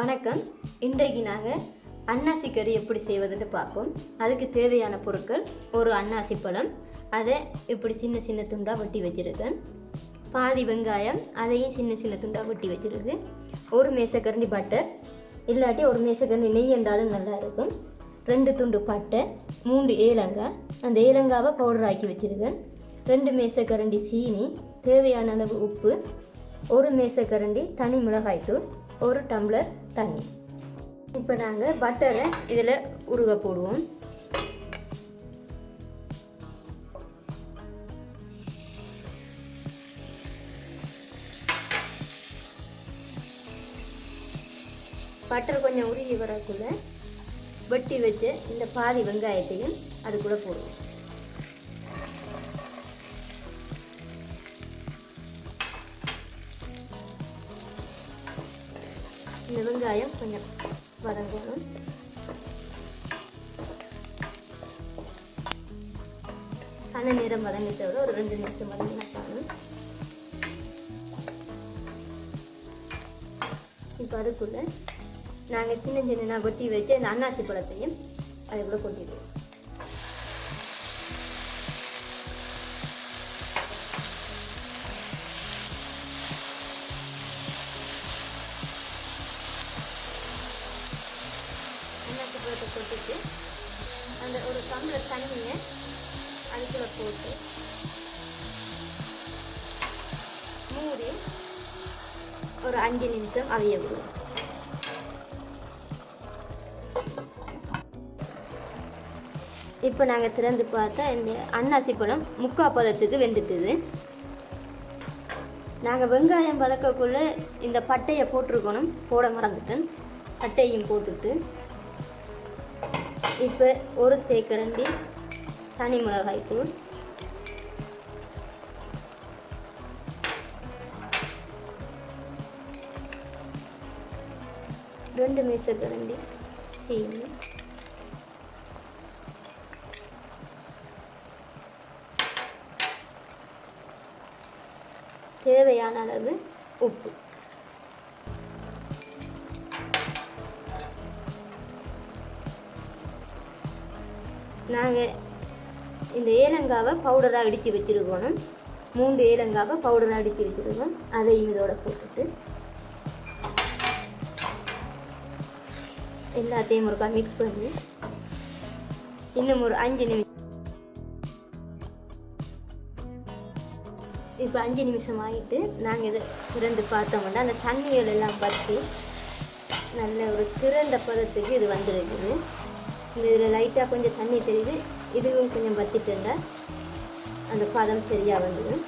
வணக்கம். இன்றைக்கு நாங்கள் அன்னாசி கறி எப்படி செய்வதுன்னு பார்ப்போம். அதுக்கு தேவையான பொருட்கள்: ஒரு அன்னாசி பழம், அதை இப்படி சின்ன சின்ன துண்டாக வெட்டி வச்சுருக்கேன். பாதி வெங்காயம், அதையும் சின்ன சின்ன துண்டாக வெட்டி வச்சுருக்கு. ஒரு மேசக்கரண்டி பட்டர், இல்லாட்டி ஒரு மேசக்கரண்டி நெய் என்றாலும் நல்லா இருக்கும். 2 துண்டு பட்டை, 3 ஏலங்காய், அந்த ஏலங்காவை பவுடர் ஆக்கி வச்சுருக்கேன். 2 மேசக்கரண்டி சீனி, தேவையான அளவு உப்பு, 1 மேசக்கரண்டி தனி மிளகாய்த்தூள், 1 டம்ளர் தண்ணி. இப்போ நாங்கள் பட்டரை இதில் உருக போடுவோம். பட்டர் கொஞ்சம் உருகி வரக்குள்ள வெட்டி வச்சு இந்த பாதி வெங்காயத்தையும் அது கூட போடுவோம். இந்த வெங்காயம் கொஞ்சம் வதங்கணும். அரை நேரம் வதங்கிட்ட விட ஒரு 2 நிமிஷம் வதங்கினாலும். இப்போ அதுக்குள்ள நாங்கள் சின்ன சின்ன வெட்டி வச்சு இந்த அன்னாசி பழத்தையும் அதுக்குள்ள கொட்டிடுவோம். அன்னாசி பழத்தை கொட்டிட்டு அந்த ஒரு டம்ளர் தண்ணியை அதுக்குள்ள போட்டு மூடி ஒரு 5 நிமிஷம் அவிய விடுவோம். இப்போ நாங்கள் திறந்து பார்த்தா இந்த அன்னாசி பழம் 3/4 பதத்துக்கு வெந்துட்டுது. நாங்கள் வெங்காயம் வதக்கக்குள்ளே இந்த பட்டையை போட்டிருக்கணும், போட மறந்துட்டேன். பட்டையும் போட்டுட்டு இப்போ 1 தேக்கரண்டி தனி மிளகாய்த்தூள், 2 மேசக்கரண்டி சீனி, தேவையான அளவு உப்பு. நாங்கள் இந்த ஏலங்காவை பவுடராக அடித்து வச்சுருக்கணும். 3 ஏலங்காவை பவுடராக அடித்து வச்சுருக்கோம். அதையும் இதோட போட்டுட்டு எல்லாத்தையும் ஒருக்கா மிக்ஸ் பண்ணி இன்னும் ஒரு 5 நிமிஷம். இப்போ 5 நிமிஷம் ஆகிட்டு நாங்கள் இதை திறந்து பார்த்தோம்னா அந்த தண்ணிகள் எல்லாம் பற்றி நல்ல ஒரு திரண்ட பதத்துக்கு இது வந்துருக்குது. இந்த இதில் லைட்டாக கொஞ்சம் தண்ணி தெரியுது, இதுவும் கொஞ்சம் வற்றிட்டு இருந்தால் அந்த பதம் சரியாக வந்துடும்.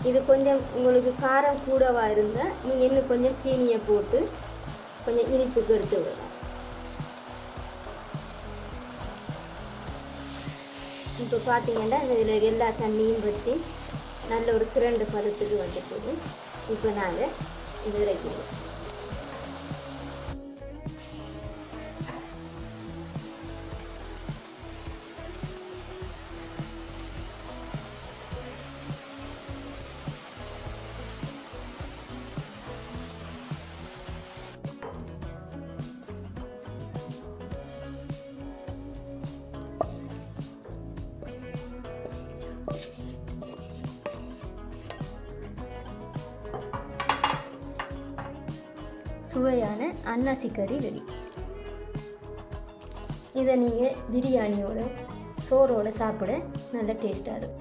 இது கொஞ்சம் உங்களுக்கு காரம் கூடவாக இருந்தால் நீங்கள் இன்னும் கொஞ்சம் சீனியை போட்டு கொஞ்சம் இனிப்புக்கு எடுத்து விடலாம். இப்போ பார்த்தீங்கன்னா இதில் எல்லா தண்ணியும் வற்றி நல்ல ஒரு திரண்டு பதத்துக்கு வந்துட்டு இப்போ நாங்கள் இது இறக்கிடுவோம். சுவையான அன்னாசி கறி ரெடி. இதை நீங்கள் பிரியாணியோட சோறோட சாப்பிட நல்ல டேஸ்டாக இருக்கும்.